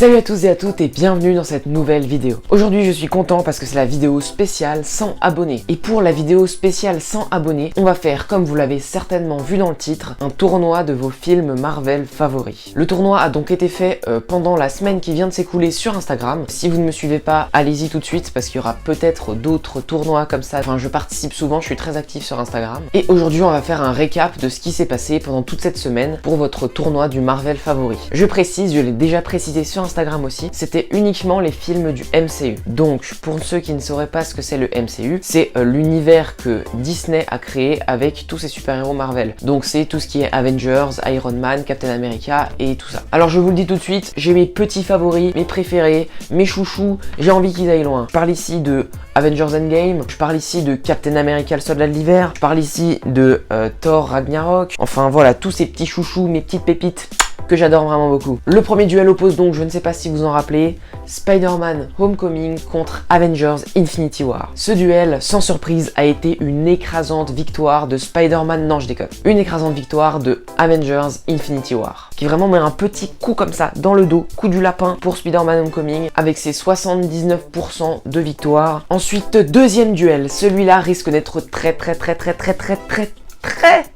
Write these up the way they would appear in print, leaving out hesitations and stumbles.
Salut à tous et à toutes et bienvenue dans cette nouvelle vidéo. Aujourd'hui je suis content parce que c'est la vidéo spéciale 100 abonnés. Et pour la vidéo spéciale 100 abonnés, on va faire, comme vous l'avez certainement vu dans le titre, un tournoi de vos films Marvel favoris. Le tournoi a donc été fait pendant la semaine qui vient de s'écouler sur Instagram. Si vous ne me suivez pas, allez-y tout de suite parce qu'il y aura peut-être d'autres tournois comme ça. Enfin, je participe souvent, je suis très actif sur Instagram. Et aujourd'hui on va faire un récap de ce qui s'est passé pendant toute cette semaine pour votre tournoi du Marvel favori. Je précise, je l'ai déjà précisé sur Instagram aussi, c'était uniquement les films du MCU. Donc pour ceux qui ne sauraient pas ce que c'est le MCU, c'est l'univers que Disney a créé avec tous ses super-héros Marvel. Donc c'est tout ce qui est Avengers, Iron Man, Captain America et tout ça. Alors je vous le dis tout de suite, j'ai mes petits favoris, mes préférés, mes chouchous, j'ai envie qu'ils aillent loin. Je parle ici de Avengers Endgame, je parle ici de Captain America le soldat de l'hiver, je parle ici de Thor Ragnarok, enfin voilà, tous ces petits chouchous, mes petites pépites que j'adore vraiment beaucoup. Le premier duel oppose donc, je ne sais pas si vous en rappelez, Spider-Man Homecoming contre Avengers Infinity War. Ce duel, sans surprise, a été une écrasante victoire de Spider-Man, non je déconne, une écrasante victoire de Avengers Infinity War, qui vraiment met un petit coup comme ça dans le dos, coup du lapin pour Spider-Man Homecoming, avec ses 79% de victoire. Ensuite, deuxième duel, celui-là risque d'être très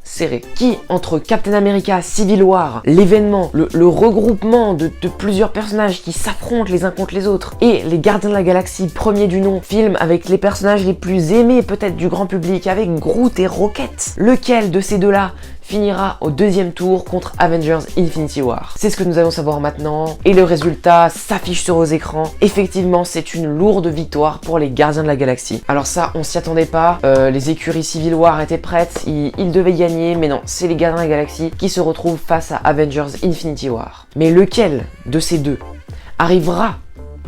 serré. Qui, entre Captain America Civil War, l'événement, le regroupement de plusieurs personnages qui s'affrontent les uns contre les autres, et les Gardiens de la Galaxie, premier du nom, film avec les personnages les plus aimés peut-être du grand public, avec Groot et Rocket. Lequel de ces deux-là finira au deuxième tour contre Avengers Infinity War? C'est ce que nous allons savoir maintenant, et le résultat s'affiche sur vos écrans. Effectivement, c'est une lourde victoire pour les Gardiens de la Galaxie. Alors ça, on s'y attendait pas, les écuries Civil War étaient prêtes, ils devaient gagner, mais non, c'est les Gardiens de la Galaxie qui se retrouvent face à Avengers Infinity War. Mais lequel de ces deux arrivera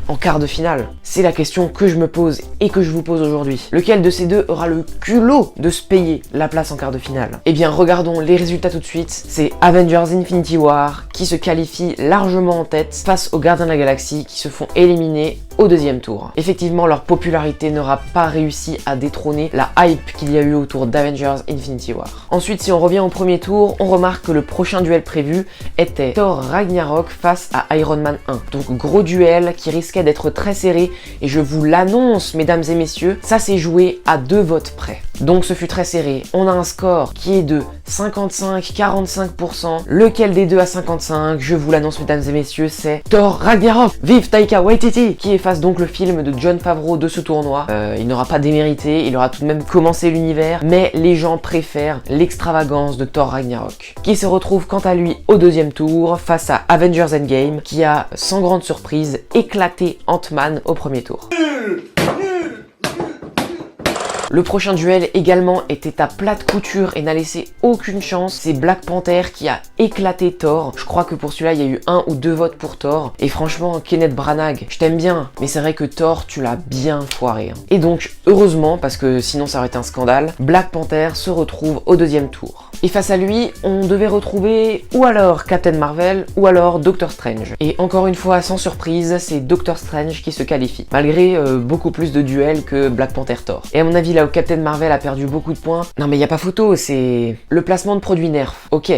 en quart de finale? C'est la question que je me pose et que je vous pose aujourd'hui. Lequel de ces deux aura le culot de se payer la place en quart de finale? Eh bien, regardons les résultats tout de suite. C'est Avengers Infinity War qui se qualifie largement en tête face aux Gardiens de la Galaxie qui se font éliminer au deuxième tour. Effectivement, leur popularité n'aura pas réussi à détrôner la hype qu'il y a eu autour d'Avengers Infinity War. Ensuite, si on revient au premier tour, on remarque que le prochain duel prévu était Thor Ragnarok face à Iron Man 1. Donc gros duel qui risquait d'être très serré et je vous l'annonce mesdames et messieurs, ça s'est joué à 2 votes près. Donc ce fut très serré. On a un score qui est de 55-45%. Lequel des deux à 55? Je vous l'annonce mesdames et messieurs, c'est Thor Ragnarok. Vive Taika Waititi qui efface donc le film de Jon Favreau de ce tournoi. Il n'aura pas démérité, il aura tout de même commencé l'univers, mais les gens préfèrent l'extravagance de Thor Ragnarok, qui se retrouve quant à lui au deuxième tour face à Avengers Endgame, qui a, sans grande surprise, éclaté Ant-Man au premier tour. Le prochain duel également était à plate couture et n'a laissé aucune chance. C'est Black Panther qui a éclaté Thor. Je crois que pour celui-là, il y a eu 1 ou 2 votes pour Thor. Et franchement, Kenneth Branagh, je t'aime bien, mais c'est vrai que Thor, tu l'as bien foiré. Et donc, heureusement, parce que sinon ça aurait été un scandale, Black Panther se retrouve au deuxième tour. Et face à lui, on devait retrouver ou alors Captain Marvel ou alors Doctor Strange. Et encore une fois, sans surprise, c'est Doctor Strange qui se qualifie, malgré beaucoup plus de duels que Black Panther Thor. Et à mon avis, là où Captain Marvel a perdu beaucoup de points, non mais y a pas photo, c'est le placement de produit Nerf. Ok,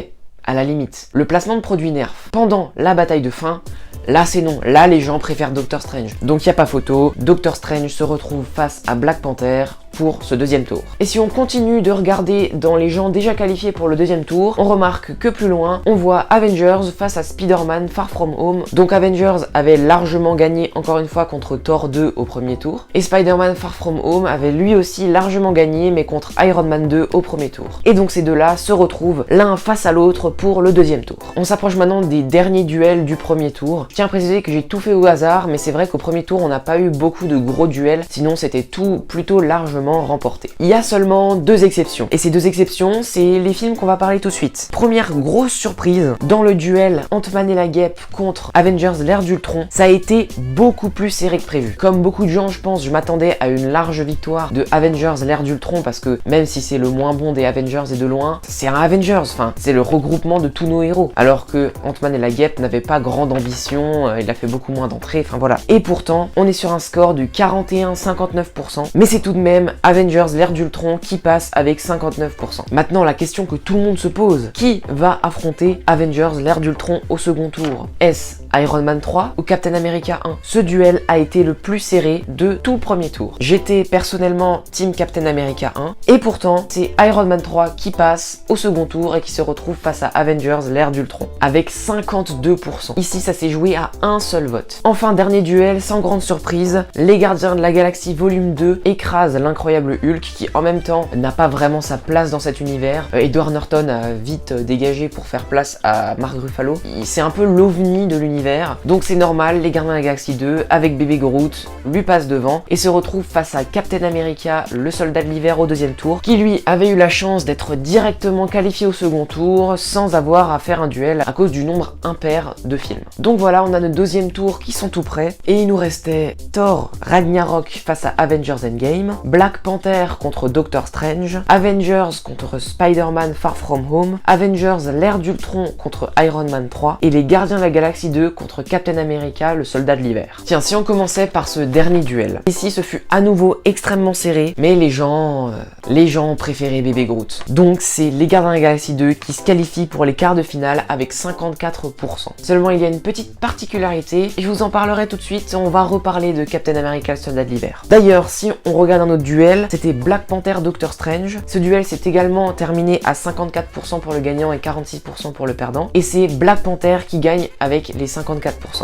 à la limite. Le placement de produit Nerf pendant la bataille de fin, là c'est non, là les gens préfèrent Doctor Strange. Donc y a pas photo, Doctor Strange se retrouve face à Black Panther pour ce deuxième tour. Et si on continue de regarder dans les gens déjà qualifiés pour le deuxième tour, on remarque que plus loin, on voit Avengers face à Spider-Man Far From Home. Donc Avengers avait largement gagné encore une fois contre Thor 2 au premier tour. Et Spider-Man Far From Home avait lui aussi largement gagné mais contre Iron Man 2 au premier tour. Et donc ces deux-là se retrouvent l'un face à l'autre pour le deuxième tour. On s'approche maintenant des derniers duels du premier tour. Je tiens à préciser que j'ai tout fait au hasard, mais c'est vrai qu'au premier tour on n'a pas eu beaucoup de gros duels, sinon c'était tout plutôt largement remporté. Il y a seulement 2 exceptions, et ces 2 exceptions, c'est les films qu'on va parler tout de suite. Première grosse surprise, dans le duel Ant-Man et la Guêpe contre Avengers l'ère d'Ultron, ça a été beaucoup plus serré que prévu. Comme beaucoup de gens, je pense, je m'attendais à une large victoire de Avengers l'ère d'Ultron, parce que même si c'est le moins bon des Avengers et de loin, c'est un Avengers, enfin, c'est le regroupement de tous nos héros, alors que Ant-Man et la Guêpe n'avaient pas grande ambition, il a fait beaucoup moins d'entrées, enfin voilà. Et pourtant, on est sur un score de 41-59%, mais c'est tout de même Avengers l'ère d'Ultron qui passe avec 59%. Maintenant, la question que tout le monde se pose, qui va affronter Avengers l'ère d'Ultron au second tour? Est-ce Iron Man 3 ou Captain America 1. Ce duel a été le plus serré de tout le premier tour. J'étais personnellement Team Captain America 1 et pourtant c'est Iron Man 3 qui passe au second tour et qui se retrouve face à Avengers l'ère d'Ultron avec 52%. Ici ça s'est joué à un seul vote. Enfin dernier duel, sans grande surprise, les Gardiens de la Galaxie volume 2 écrasent l'incroyable Hulk qui en même temps n'a pas vraiment sa place dans cet univers. Edward Norton a vite dégagé pour faire place à Mark Ruffalo. C'est un peu l'ovni de l'univers, donc c'est normal, les Gardiens de la Galaxie 2 avec bébé Groot lui passe devant et se retrouve face à Captain America, le soldat de l'hiver au deuxième tour, qui lui avait eu la chance d'être directement qualifié au second tour sans avoir à faire un duel à cause du nombre impair de films. Donc voilà, on a notre deuxième tour qui sont tout prêts et il nous restait Thor Ragnarok face à Avengers Endgame, Black Panther contre Doctor Strange, Avengers contre Spider-Man Far From Home, Avengers l'ère d'Ultron contre Iron Man 3 et les Gardiens de la Galaxie 2 contre Captain America, le soldat de l'hiver. Tiens, si on commençait par ce dernier duel. Ici, ce fut à nouveau extrêmement serré, mais les gens ont préféré bébé Groot. Donc c'est les Gardiens de la Galaxie 2 qui se qualifient pour les quarts de finale avec 54%. Seulement, il y a une petite particularité, et je vous en parlerai tout de suite, on va reparler de Captain America, le soldat de l'hiver. D'ailleurs, si on regarde un autre duel, c'était Black Panther Doctor Strange. Ce duel s'est également terminé à 54% pour le gagnant et 46% pour le perdant, et c'est Black Panther qui gagne avec les 54%.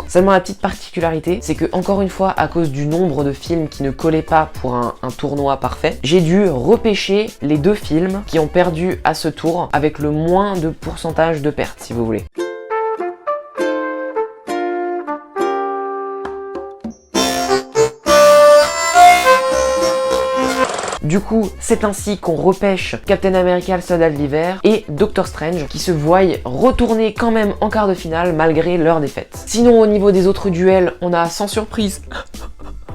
Seulement la petite particularité, c'est que encore une fois, à cause du nombre de films qui ne collaient pas pour un tournoi parfait, j'ai dû repêcher les deux films qui ont perdu à ce tour avec le moins de pourcentage de perte, si vous voulez. Du coup, c'est ainsi qu'on repêche Captain America, le soldat de l'hiver, et Doctor Strange, qui se voient retourner quand même en quart de finale malgré leur défaite. Sinon, au niveau des autres duels, on a sans surprise...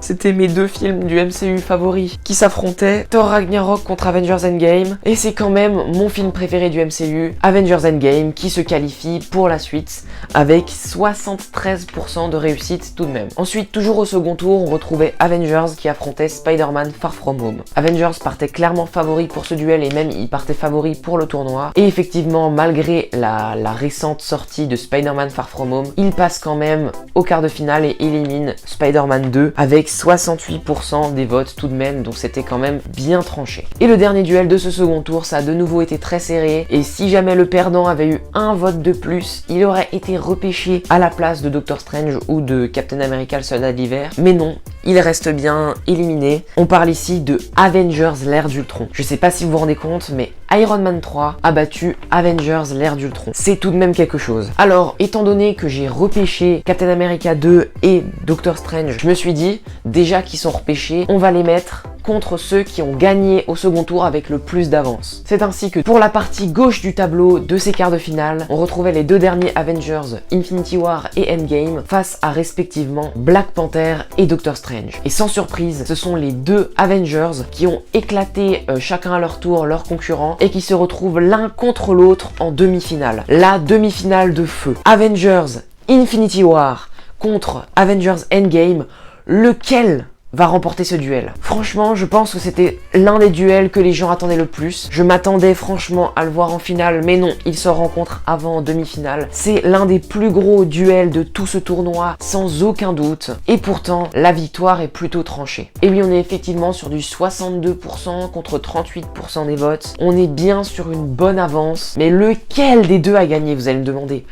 C'était mes deux films du MCU favoris qui s'affrontaient, Thor Ragnarok contre Avengers Endgame, et c'est quand même mon film préféré du MCU, Avengers Endgame, qui se qualifie pour la suite avec 73% de réussite tout de même. Ensuite, toujours au second tour, on retrouvait Avengers qui affrontait Spider-Man Far From Home. Avengers partait clairement favori pour ce duel et même il partait favori pour le tournoi, et effectivement, malgré la récente sortie de Spider-Man Far From Home, il passe quand même au quart de finale et élimine Spider-Man 2 avec 68% des votes tout de même, donc c'était quand même bien tranché. Et le dernier duel de ce second tour, ça a de nouveau été très serré, et si jamais le perdant avait eu un vote de plus, il aurait été repêché à la place de Doctor Strange ou de Captain America, le soldat de l'hiver, mais non, il reste bien éliminé. On parle ici de Avengers l'ère d'Ultron. Je sais pas si vous vous rendez compte, mais Iron Man 3 a battu Avengers l'ère d'Ultron. C'est tout de même quelque chose. Alors, étant donné que j'ai repêché Captain America 2 et Doctor Strange, je me suis dit, déjà qu'ils sont repêchés, on va les mettre contre ceux qui ont gagné au second tour avec le plus d'avance. C'est ainsi que pour la partie gauche du tableau de ces quarts de finale, on retrouvait les deux derniers Avengers, Infinity War et Endgame, face à respectivement Black Panther et Doctor Strange. Et sans surprise, ce sont les deux Avengers qui ont éclaté chacun à leur tour leurs concurrents et qui se retrouvent l'un contre l'autre en demi-finale. La demi-finale de feu. Avengers Infinity War contre Avengers Endgame, lequel va remporter ce duel? Franchement, je pense que c'était l'un des duels que les gens attendaient le plus. Je m'attendais franchement à le voir en finale, mais non, ils se rencontrent avant en demi-finale. C'est l'un des plus gros duels de tout ce tournoi, sans aucun doute. Et pourtant, la victoire est plutôt tranchée. Et oui, on est effectivement sur du 62% contre 38% des votes. On est bien sur une bonne avance. Mais lequel des deux a gagné, vous allez me demander?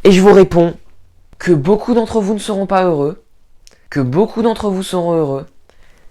Et je vous réponds que beaucoup d'entre vous ne seront pas heureux, que beaucoup d'entre vous seront heureux,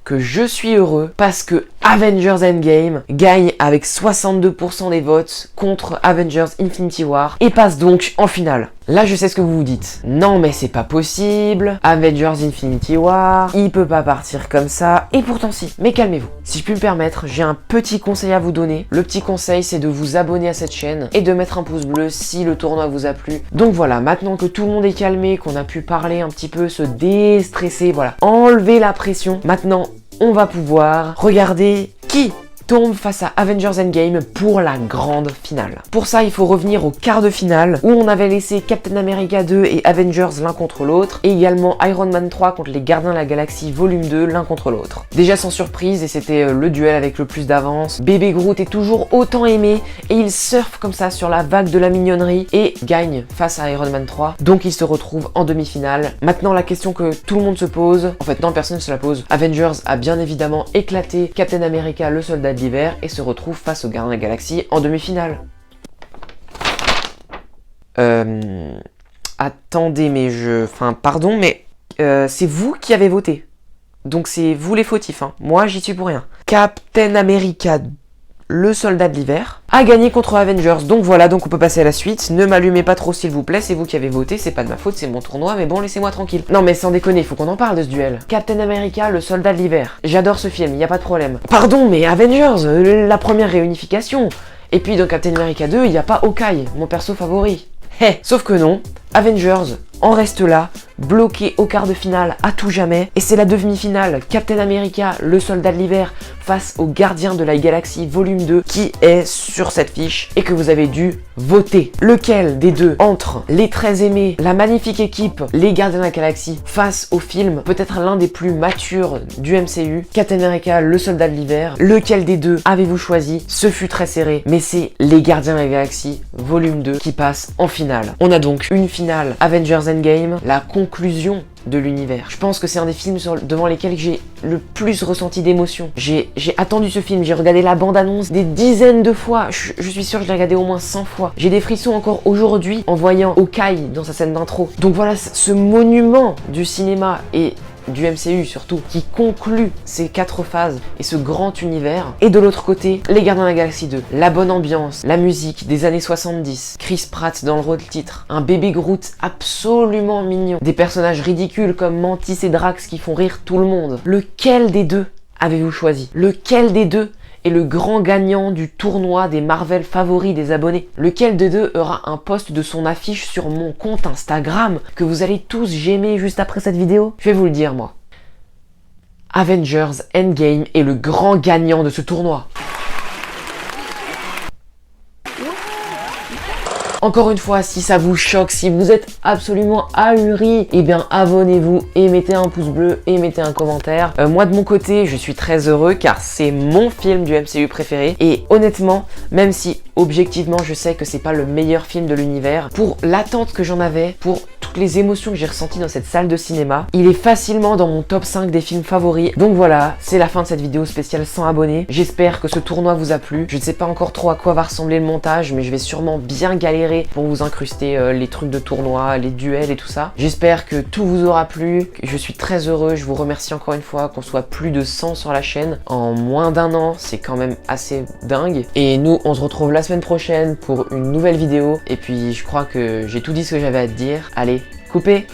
que je suis heureux parce que Avengers Endgame gagne avec 62% des votes contre Avengers Infinity War et passe donc en finale. Là, je sais ce que vous vous dites. Non, mais c'est pas possible. Avengers Infinity War, il peut pas partir comme ça. Et pourtant si. Mais calmez-vous. Si je puis me permettre, j'ai un petit conseil à vous donner. Le petit conseil, c'est de vous abonner à cette chaîne et de mettre un pouce bleu si le tournoi vous a plu. Donc voilà, maintenant que tout le monde est calmé, qu'on a pu parler un petit peu, se déstresser, voilà, enlever la pression. Maintenant, on va pouvoir regarder qui tombent face à Avengers Endgame pour la grande finale. Pour ça, il faut revenir au quart de finale où on avait laissé Captain America 2 et Avengers l'un contre l'autre, et également Iron Man 3 contre les Gardiens de la Galaxie volume 2 l'un contre l'autre. Déjà sans surprise, et c'était le duel avec le plus d'avance, bébé Groot est toujours autant aimé et il surfe comme ça sur la vague de la mignonnerie et gagne face à Iron Man 3, donc il se retrouve en demi-finale. Maintenant la question que tout le monde se pose, en fait non, personne ne se la pose, Avengers a bien évidemment éclaté Captain America le soldat de l'hiver et se retrouve face aux Gardiens de la Galaxie en demi-finale. Attendez, mais enfin, pardon, mais c'est vous qui avez voté. Donc c'est vous les fautifs, hein. Moi, j'y suis pour rien. Captain America, le soldat de l'hiver, a gagné contre Avengers. Donc voilà, donc on peut passer à la suite. Ne m'allumez pas trop, s'il vous plaît. C'est vous qui avez voté, c'est pas de ma faute, c'est mon tournoi. Mais bon, laissez-moi tranquille. Non, mais sans déconner, il faut qu'on en parle de ce duel. Captain America, le soldat de l'hiver. J'adore ce film, y a pas de problème. Pardon, mais Avengers, la première réunification. Et puis dans Captain America 2, il y a pas Hawkeye, mon perso favori. Sauf que non, Avengers en reste là, bloqué au quart de finale à tout jamais, et c'est la demi-finale, Captain America, le soldat de l'hiver, face aux Gardiens de la Galaxie volume 2, qui est sur cette fiche, et que vous avez dû voter. Lequel des deux, entre les très aimés, la magnifique équipe, les Gardiens de la Galaxie, face au film, peut-être l'un des plus matures du MCU, Captain America, le soldat de l'hiver, lequel des deux avez-vous choisi? Ce fut très serré, mais c'est les Gardiens de la Galaxie volume 2 qui passe en finale. On a donc une finale Avengers Endgame, la conclusion de l'univers. Je pense que c'est un des films devant lesquels j'ai le plus ressenti d'émotion. J'ai attendu ce film, j'ai regardé la bande-annonce des dizaines de fois. Je suis sûr que je l'ai regardé au moins 100 fois. J'ai des frissons encore aujourd'hui en voyant Hawkeye dans sa scène d'intro. Donc voilà, ce monument du cinéma et du MCU surtout, qui conclut ces 4 phases et ce grand univers. Et de l'autre côté, les Gardiens de la Galaxie 2. La bonne ambiance, la musique des années 70, Chris Pratt dans le rôle titre, un bébé Groot absolument mignon, des personnages ridicules comme Mantis et Drax qui font rire tout le monde. Lequel des deux avez-vous choisi? Lequel des deux est le grand gagnant du tournoi des Marvel favoris des abonnés? Lequel des deux aura un post de son affiche sur mon compte Instagram que vous allez tous j'aimer juste après cette vidéo? Je vais vous le dire moi. Avengers Endgame est le grand gagnant de ce tournoi. Encore une fois, si ça vous choque, si vous êtes absolument ahuri, eh bien abonnez-vous et mettez un pouce bleu et mettez un commentaire. Moi de mon côté, je suis très heureux car c'est mon film du MCU préféré. Et honnêtement, même si objectivement je sais que c'est pas le meilleur film de l'univers, pour l'attente que j'en avais, pour toutes les émotions que j'ai ressenties dans cette salle de cinéma, il est facilement dans mon top 5 des films favoris. Donc voilà, c'est la fin de cette vidéo spéciale 100 abonnés. J'espère que ce tournoi vous a plu. Je ne sais pas encore trop à quoi va ressembler le montage, mais je vais sûrement bien galérer pour vous incruster les trucs de tournoi, les duels et tout ça. J'espère que tout vous aura plu. Je suis très heureux, je vous remercie encore une fois qu'on soit plus de 100 sur la chaîne en moins d'un an. C'est quand même assez dingue. Et nous, on se retrouve la semaine prochaine pour une nouvelle vidéo. Et puis, je crois que j'ai tout dit ce que j'avais à te dire. Allez, coupez!